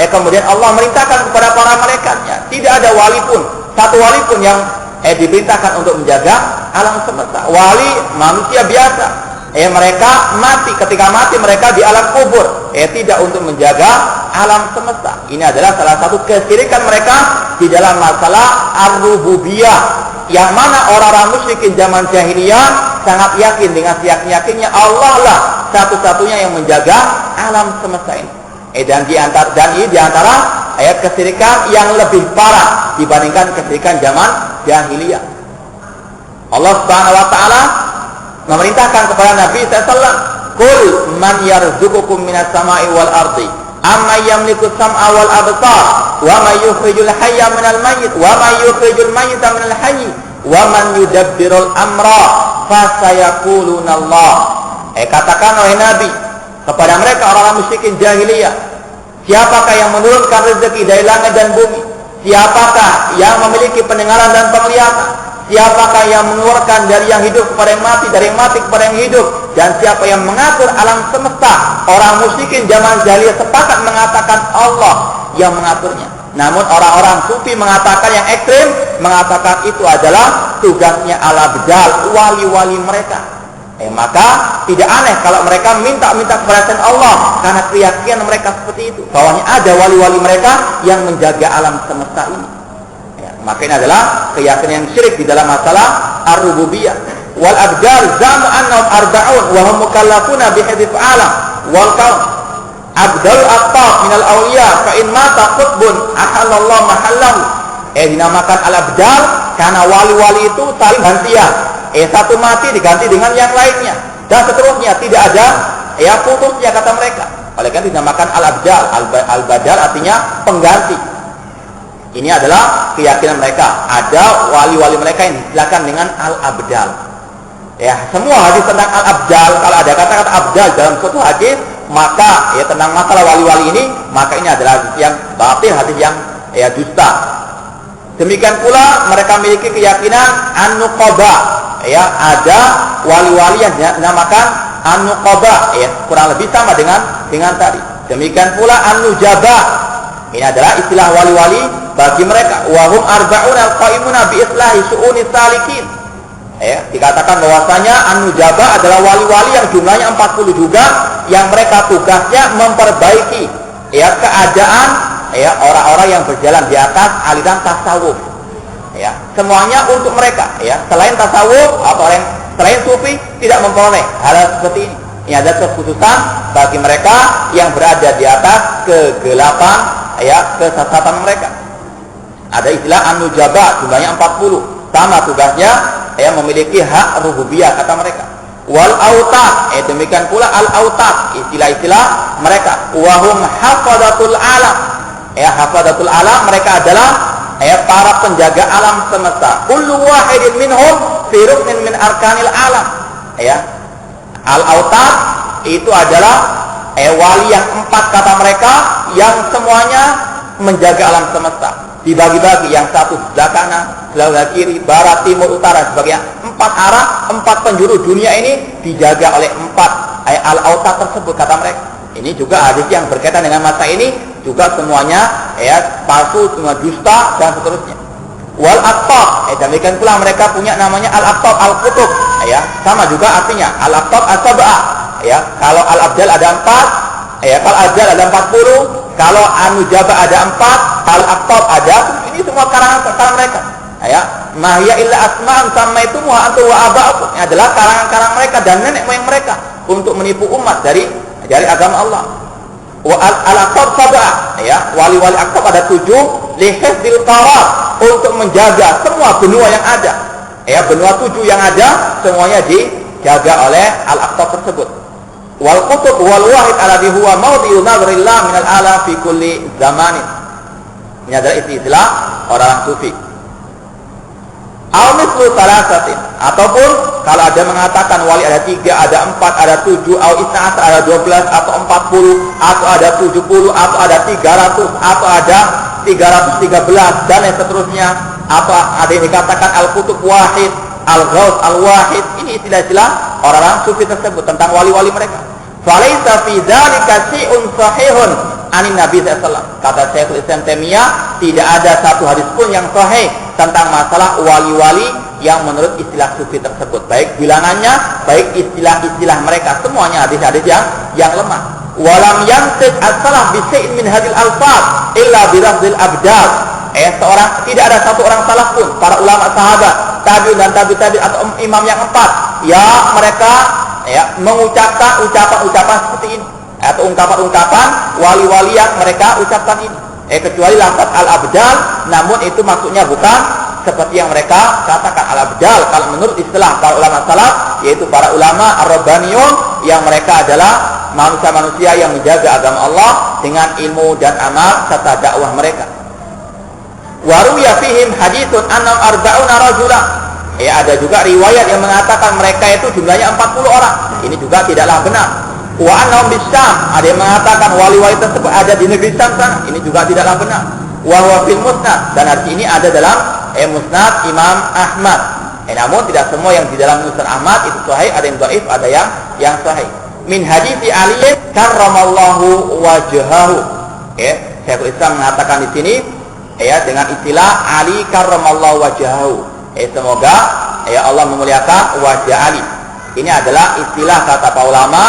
S1: Kemudian Allah merintahkan kepada para malaikatnya. Tidak ada wali pun, satu wali pun yang diperintahkan untuk menjaga alam semesta. Wali manusia biasa. Mereka mati, ketika mati mereka di alam kubur. Tidak untuk menjaga alam semesta. Ini adalah salah satu kesyirikan mereka di dalam masalah ar-rububiyah, yang mana orang-orang musyrikin zaman jahiliyah sangat yakin dengan yakinnya Allah lah satu-satunya yang menjaga alam semesta ini. Dan ini diantara kesyirikan yang lebih parah dibandingkan kesyirikan zaman jahiliyah. Allah Subhanahu wa taala memerintahkan kepada Nabi SAW, "Qul man yarzuqukum minas sama'i wal ardi, amma yamliku sam'a wal absar, wa may yukhrijul hayya minal mayyit, wa may yukhrijul mayyita minal hayy, wa man yudabbirul amra, fasayaquluna Allah." Katakan oleh Nabi kepada mereka orang-orang musyrikin jahiliyah, siapakah yang menurunkan rezeki dari langit dan bumi? Siapakah yang memiliki pendengaran dan penglihatan? Siapakah yang mengeluarkan dari yang hidup kepada yang mati, dari yang mati kepada yang hidup? Dan siapa yang mengatur alam semesta? Orang musyrikin zaman jahiliyah sepakat mengatakan Allah yang mengaturnya. Namun orang-orang sufi mengatakan, yang ekstrim mengatakan itu adalah tugasnya al-abdal, wali-wali mereka. Maka tidak aneh kalau mereka minta kepada selain Allah, karena keyakinan mereka seperti itu, bahwanya ada wali-wali mereka yang menjaga alam semesta ini. Maka ini adalah keyakinan yang syirik di dalam masalah ar-rububiyah. Wal abdal zamu annahum arba'un wa hum mukallafuna bihifdzil alam wal kaun. Abdal aqtab minal awliya fa in mata qutbun ahallallahu mahallahu. Dinamakan al-abdal karena wali-wali itu saling gantian. Satu mati diganti dengan yang lainnya dan seterusnya, tidak ada putusnya kata mereka. Oleh karena dinamakan al-abdal. Al-badal artinya pengganti. Ini adalah keyakinan mereka. Ada wali-wali mereka yang disilakan dengan al-abdal. Semua hadis tentang al-abdal, kalau ada kata-kata abdal dalam suatu hadis, maka tentang masalah wali-wali ini, maka ini adalah hadis yang batil, hadis yang dusta. Demikian pula mereka memiliki keyakinan an-nuqaba. Ada wali-wali yang dinamakan an-nuqaba, kurang lebih sama dengan tadi. Demikian pula an-nujaba. Ini adalah istilah wali-wali bagi mereka. Wahum arba'un al-qaimuna bi islahi su'uni salikin. Dikatakan bahwasanya an-nujaba adalah wali-wali yang jumlahnya 40 juga, yang mereka tugasnya memperbaiki keadaan ya orang-orang yang berjalan di atas aliran tasawuf. Ya, semuanya untuk mereka, ya. Selain tasawuf atau selain sufi tidak memperoleh hal seperti ini. Ini ada kekhususan bagi mereka yang berada di atas kegelapan, ya, kesesatan mereka. Ada istilah an-nujaba, jumlahnya 40. Sama tugasnya, ya, memiliki hak rububiyah kata mereka. Wal autad, demikian pula al autad, istilah-istilah mereka. Wahum hafadatul alam. Ya, hafadatul alam mereka adalah para penjaga alam semesta. Kullu wahidin minhum fi ruknin min arkanil alam. Ya. Al-autad itu adalah wali yang 4 kata mereka yang semuanya menjaga alam semesta. Dibagi-bagi, yang satu sebelah kanan, sebelah kiri, barat, timur, utara, sebagainya. 4 arah, 4 penjuru dunia ini dijaga oleh 4 al-autad tersebut kata mereka. Ini juga hadis yang berkaitan dengan masa ini juga semuanya palsu, semua dusta dan seterusnya. Wal aqtab, demikian pula mereka punya namanya al-aqtab al-qutub, ya. Sama juga artinya al-aqtab as-sab'ah, ya. Kalau al-abdal ada 4, kalau al-abdal ada 40, kalau an-nujaba ada 4, al-aqtab ada, ini semua karangan mereka, ya. Mahya illa asma'an sammaitumuha antum wa aba'ukum, ini adalah karangan-karangan mereka dan nenek moyang mereka untuk menipu umat dari agama Allah. Wa al-aqtab sab'ah, ya, wali-wali aqtab ada 7 lihifdzil qarar, untuk menjaga semua benua yang ada. Ya, benua 7 yang ada semuanya dijaga oleh al-aqtab tersebut. Wal qutub wal wahid alladhi huwa mawdi'u nadrillah min al-ala fi kulli zamanin. Ini adalah istilah orang sufi. Au mislu salasatin, ataupun kalau ada mengatakan wali ada 3, ada 4, ada 7, au isna'as ada 12 atau 40, atau ada 70, atau ada 300, atau ada 313 dan yang seterusnya, atau ada yang dikatakan al-qutub wahid, al-ghaus al-wahid. Ini istilah-istilah orang-orang sufi tersebut tentang wali-wali mereka. Falaisa fi dzalika syai'un sahihun anin Nabi sallallahu alaihi wasallam. Kata Syekhul Islam Taimiyah, tidak ada satu hadis pun yang sahih tentang masalah wali-wali yang menurut istilah sufi tersebut, baik bilangannya, baik istilah-istilah mereka, semuanya hadis-hadis yang lemah. Walam yantiq as-salaf bi syai'in min hadhil alfaz illa bi lafzil abdal. Tidak ada satu orang salaf pun, para ulama sahabat, tabi'in dan tabi'in atau imam yang 4, ya mereka mengucapkan ucapan-ucapan seperti ini atau ungkapan-ungkapan wali-wali yang mereka ucapkan ini. Kecuali lafaz al-abdal, namun itu maksudnya bukan seperti yang mereka katakan al-abdal. Kalau menurut istilah para ulama salaf, yaitu para ulama ar-rabbaniyun, yang mereka adalah manusia-manusia yang menjaga agama Allah dengan ilmu dan amal serta dakwah mereka. Waruya fihim haditsun annam arba'una rajulan. Ada juga riwayat yang mengatakan mereka itu jumlahnya 40 orang. Ini juga tidaklah benar. Wa annahum bisyam, ada yang mengatakan wali-wali tersebut ada di negeri Syam sana. Ini juga tidaklah benar. Wa huwa fil musnad, dan hadis ini ada dalam musnad Imam Ahmad. Namun tidak semua yang di dalam musnad Ahmad itu sahih, ada yang dhaif, ada yang sahih. Min hadits Ali karramallahu wajhahu. Syekhul Islam mengatakan di sini dengan istilah Ali karramallahu wajhahu. Semoga Allah memuliakan wajah Ali. Ini adalah istilah kata para ulama,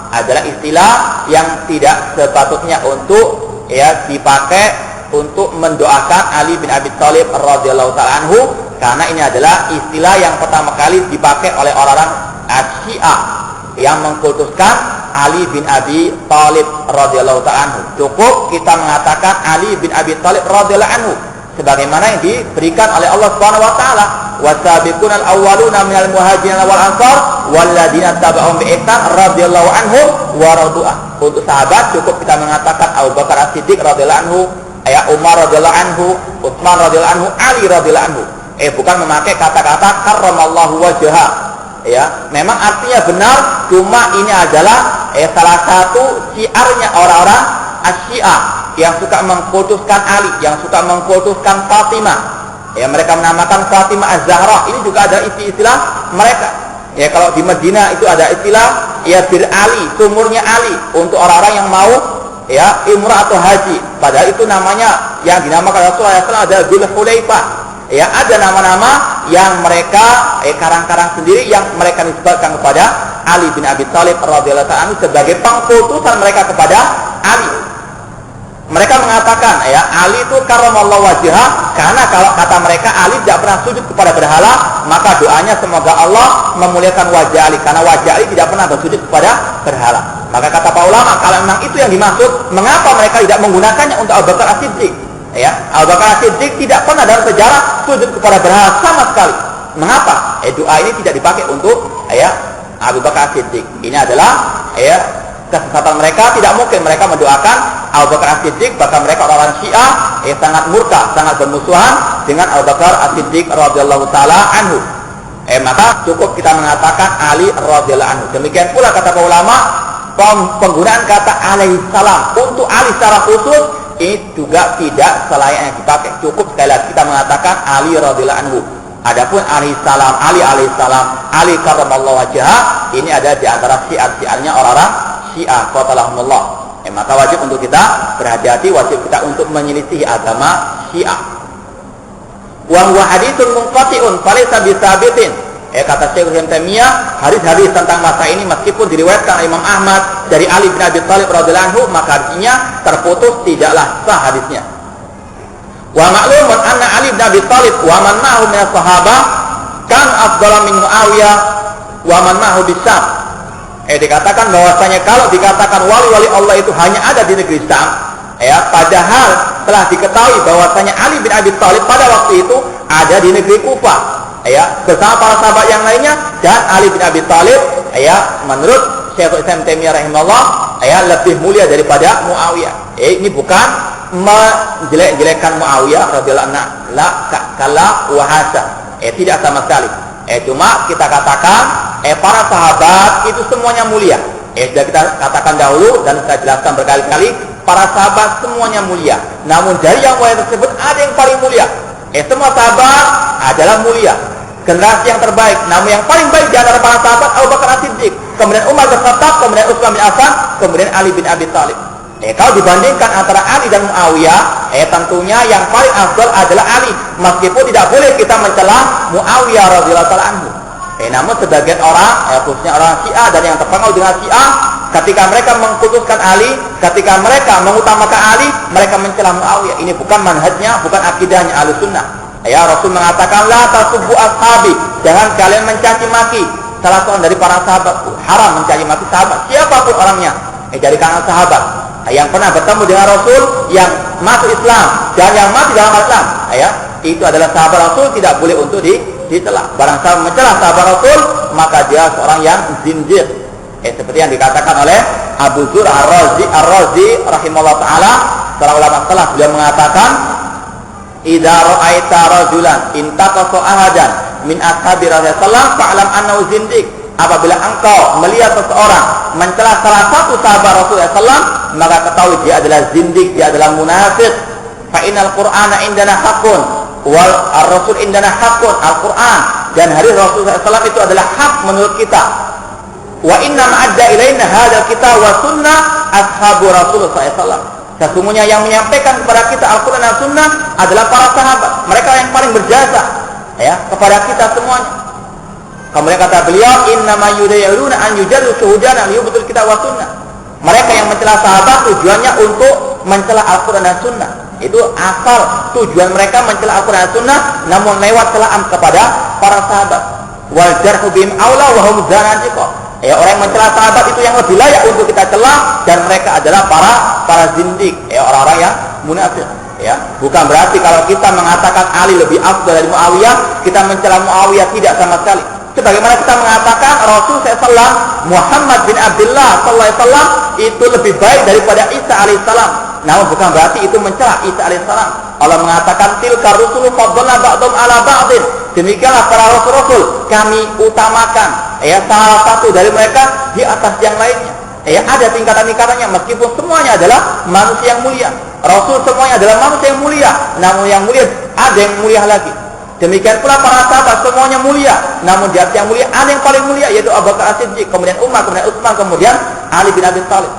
S1: adalah istilah yang tidak sepatutnya untuk dipakai untuk mendoakan Ali bin Abi Thalib radhiyallahu ta'ala anhu, karena ini adalah istilah yang pertama kali dipakai oleh orang-orang Syiah yang mengkultuskan Ali bin Abi Thalib radhiyallahu ta'ala anhu. Cukup kita mengatakan Ali bin Abi Thalib radhiyallahu anhu sebagaimana yang diberikan oleh Allah Subhanahu wa taala, wasabiqunal awwaluna minal muhajirin wal ansar walladzina tabauhum bi ihsan radhiyallahu anhum wa radu'an. Untuk sahabat cukup kita mengatakan Abu Bakar As-Siddiq radhiyallahu anhu, Umar radhiyallahu anhu, Utsman radhiyallahu anhu, Ali radhiyallahu anhu. Bukan memakai kata-kata karramallahu wajha. Memang artinya benar, cuma ini adalah salah satu syiarnya orang-orang Asy-Syiah yang suka mengkultuskan Ali, yang suka mengkultuskan Fatimah. Mereka menamakan Fatimah Az-Zahra. Ini juga ada istilah mereka. Kalau di Madinah itu ada istilah Bir Ali, sumurnya Ali, untuk orang-orang yang mau umrah atau haji. Padahal itu namanya yang dinamakan Rasulullah SAW adalah Dzul Hulaifah. Ada nama-nama yang mereka karang-karang sendiri yang mereka nisbatkan kepada Ali bin Abi Thalib radhiyallahu anhu sebagai pengkultusan mereka kepada Ali. Mereka mengatakan Ali itu karramallahu wajhah, karena kalau kata mereka Ali tidak pernah sujud kepada berhala, maka doanya semoga Allah memuliakan wajah Ali, karena wajah Ali tidak pernah bersujud kepada berhala. Maka kata para ulama, kalau memang itu yang dimaksud, mengapa mereka tidak menggunakannya untuk Abu Bakar As-Siddiq? Abu Bakar As-Siddiq tidak pernah dalam sejarah sujud kepada berhala sama sekali. Mengapa? Doa ini tidak dipakai untuk Abu Bakar As-Siddiq. Ini adalah kesesatan mereka. Tidak mungkin mereka mendoakan Abu Bakar As-Siddiq, bahkan mereka orang Syiah sangat murka, sangat bermusuhan dengan Abu Bakar As-Siddiq radhiyallahu taala anhu. Maka cukup kita mengatakan Ali radhiyallahu anhu. Demikian pula kata para ulama, penggunaan kata alaihi salam untuk Ali secara khusus ini juga tidak selayaknya dipakai. Cukup sekali lagi kita mengatakan Ali radhiyallahu anhu. Adapun alaihi salam, Ali alaihi salam, Ali karramallahu wajhah, ini ada di antara syiar-syiarnya orang-orang Syiah qatalahumullah. Maka wajib untuk kita berhati-hati, wajib kita untuk menyelisihi agama Syiah. Wa huwa haditsun munqati'un falaysa bisabitin. Kata Syekh Ibnu Taimiyah, hadis-hadis tentang masa ini meskipun diriwayatkan Imam Ahmad dari Ali bin Abi Thalib radhiyallahu anhu, maka hadisnya terputus, tidaklah sah hadisnya. Wa ma'lumun anna Ali bin Abi Thalib wa man ma'ahu min as-sahabah kan afdala min Muawiyah wa man ma'ahu bis-Syam. Dikatakan bahwasanya kalau dikatakan wali-wali Allah itu hanya ada di negeri Syam, padahal telah diketahui bahwasanya Ali bin Abi Thalib pada waktu itu ada di negeri Kufah, bersama para sahabat yang lainnya, dan Ali bin Abi Thalib menurut Syekh Islam Taimiyah rahimahullah lebih mulia daripada Muawiyah. Ini bukan menjelek-jelekkan Muawiyah radhiyallahu anhu, la kala wa hasa. Tidak sama sekali. Cuma kita katakan para sahabat itu semuanya mulia. Sudah kita katakan dahulu dan saya jelaskan berkali-kali, para sahabat semuanya mulia. Namun dari yang mulia tersebut ada yang paling mulia. Semua sahabat adalah mulia, generasi yang terbaik. Namun yang paling baik di antara para sahabat Abu Bakar As-Siddiq, kemudian Umar bin Khattab, kemudian Utsman bin Affan, kemudian Ali bin Abi Thalib. Kalau dibandingkan antara Ali dan Muawiyah, tentunya yang paling afdal adalah Ali, meskipun tidak boleh kita mencela Muawiyah radhiyallahu taala anhu. Namun sebagian orang, khususnya orang Syiah dan yang terpengaruh dengan Syiah, ketika mereka mengkhususkan Ali, ketika mereka mengutamakan Ali, mereka mencela Muawiyah. Ini bukan manhajnya, bukan akidahnya Ahlussunnah. Rasul mengatakan la tasubbu ashabi, jangan kalian mencaci maki salah seorang dari para sahabat. Haram mencaci maki sahabat siapapun orangnya, dari kalangan sahabat yang pernah bertemu dengan Rasul, yang masuk Islam dan yang mati dalam Islam, itu adalah sahabat Rasul, tidak boleh untuk dicela. Barang siapa mencela sahabat Rasul, maka dia seorang yang zindiq. Seperti yang dikatakan oleh Abu Zur Ar-Razi rahimahullah taala, seorang ulama salaf, beliau mengatakan, idza ra'aita rajulan intaqasa ahadan min ashabi Rasulullah fa'lam annahu zindiq. Apabila engkau melihat seseorang mencela salah satu sahabat Rasulullah SAW, maka ketahui dia adalah zindik, dia adalah munafik. Fa innal Qur'ana indana haqqun wal ar-rasul indana haqqun. Al-Qur'an dan hadis Rasulullah SAW itu adalah hak menurut kita. Wa inna ma'adda ilaina hadzal kitab wa sunnah ashabu Rasulullah SAW. Sesungguhnya yang menyampaikan kepada kita Al-Qur'an dan Sunnah adalah para sahabat. Mereka yang paling berjasa kepada kita semuanya. Kemudian kata beliau, innama yudayiluna an yujallu syuhudana liyubtul kitab wa sunnah. Mereka yang mencela sahabat tujuannya untuk mencela Al-Qur'an dan Sunnah. Itu asal tujuan mereka mencela Al-Qur'an dan Sunnah, namun lewat celaan kepada para sahabat. Wal jarhu bihim aula wa hum zanadiqa. Orang yang mencela sahabat itu yang lebih layak untuk kita celah, dan mereka adalah para zindik, orang-orang yang munafik. Bukan berarti kalau kita mengatakan Ali lebih afdal dari Muawiyah, kita mencela Muawiyah, tidak sama sekali. Sebagaimana kita mengatakan Rasul SAW, Muhammad bin Abdullah SAW itu lebih baik daripada Isa alaihissalam. Namun bukan berarti itu mencela Isa alaihissalam. Allah mengatakan tilka rusulu faddalna ba'dhum ala ba'dhin. Demikianlah para rasul-rasul kami utamakan salah satu dari mereka di atas yang lainnya. Ada tingkatan-tingkatannya, meskipun semuanya adalah manusia yang mulia. Rasul semuanya adalah manusia yang mulia, namun yang mulia ada yang mulia lagi. Demikian pula para sahabat semuanya mulia, namun di atas yang mulia ada yang paling mulia, yaitu Abu Bakar As-Siddiq, kemudian Umar, kemudian Utsman, kemudian Ali bin Abi Thalib.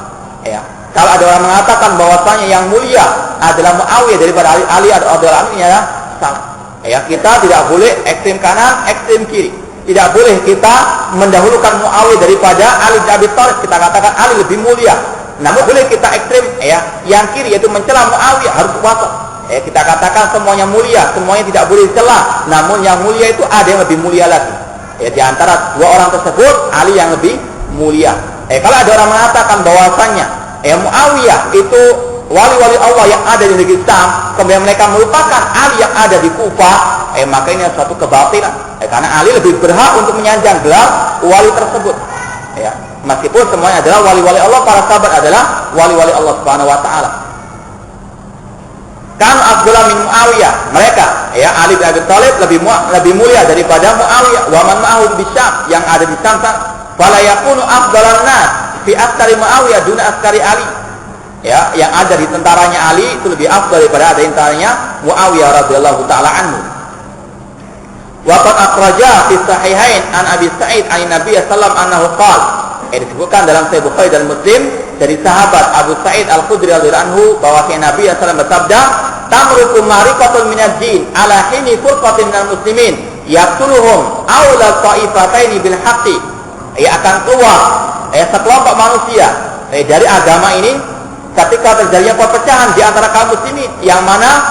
S1: Kalau ada orang mengatakan bahwasanya yang mulia adalah Muawiyah daripada Ali radhiyallahu anhu, salah. Kita tidak boleh ekstrem kanan, ekstrem kiri. Tidak boleh kita mendahulukan Muawiyah daripada Ali bin Abi Thalib. Kita katakan Ali lebih mulia. Namun boleh kita ekstrem yang kiri yaitu mencela Muawiyah harus wasat. Kita katakan semuanya mulia, semuanya tidak boleh dicela. Namun yang mulia itu ada yang lebih mulia lagi. Di antara dua orang tersebut, Ali yang lebih mulia. Kalau ada orang mengatakan bahwasannya Muawiyah itu wali-wali Allah yang ada di negeri Syam, kemudian mereka melupakan Ali yang ada di Kufah, maka ini suatu kebatilan. Karena Ali lebih berhak untuk menyanjang gelar wali tersebut. Meskipun semuanya adalah wali-wali Allah, para sahabat adalah wali-wali Allah Subhanahu wa taala. Kan afdhalu min Muawiyah, mereka Ali bin Abi Thalib lebih mulia daripada Muawiyah. Wa man ma'ahu bisyam, yang ada di Syam, fala yakunu afdhalan nas fi askari Muawiyah duna askari Ali. Yang ada di tentaranya Ali itu lebih afdal daripada ada tentaranya Muawiyah radhiyallahu taala anhu. Wa qad akhraja fi sahihain an Abi Sa'id an Nabi sallallahu alaihi wasallam annahu qala, disebutkan dalam Sahih Bukhari dan Muslim dari sahabat Abu Sa'id Al-Khudri radhiyallahu anhu bahwa Nabi sallallahu alaihi wasallam bersabda, tamruku mariqatun minad din ala hini furqatin minal muslimin yaqtuluhum awla ta'ifataini bil haqqi. Akan keluar sekelompok manusia dari agama ini ketika terjadinya perpecahan di antara kaum muslimin, yang mana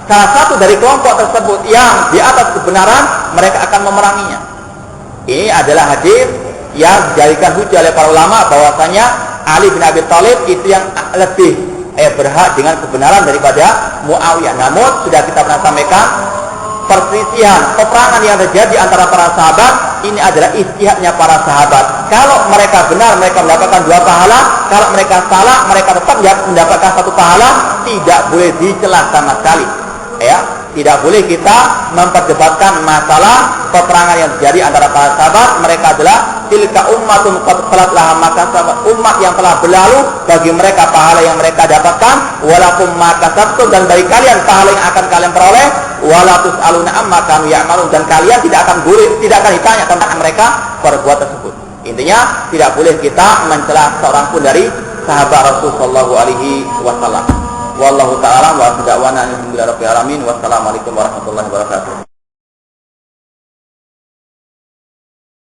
S1: salah satu dari kelompok tersebut yang di atas kebenaran, mereka akan memeranginya. Ini adalah hadis yang dijadikan hujjah oleh para ulama bahwasanya Ali bin Abi Thalib itu yang lebih berhak dengan kebenaran daripada Muawiyah. Namun sudah kita pernah sampaikan, perselisihan, peperangan yang terjadi antara para sahabat ini adalah ijtihadnya para sahabat. Kalau mereka benar, mereka mendapatkan 2 pahala. Kalau mereka salah, mereka tetap mendapatkan 1 pahala. Tidak boleh dicela sama sekali. Tidak boleh kita memperdebatkan masalah peperangan yang terjadi antara para sahabat. Mereka adalah tilka ummatun qad khalat laha ma kasabat, umat yang telah berlalu, bagi mereka pahala yang mereka dapatkan, walakum ma kasabtum, dan bagi kalian pahala yang akan kalian peroleh, wala tusaluna amma kanu ya'malun, dan kalian tidak akan ditanya tentang mereka perbuatan tersebut. Intinya tidak boleh kita mencela seorang pun dari sahabat Rasul sallallahu alaihi wasallam. Wallahu ta'ala wa da'wana alhamdulillahi rabbil alamin. Wassalamualaikum warahmatullahi wabarakatuh.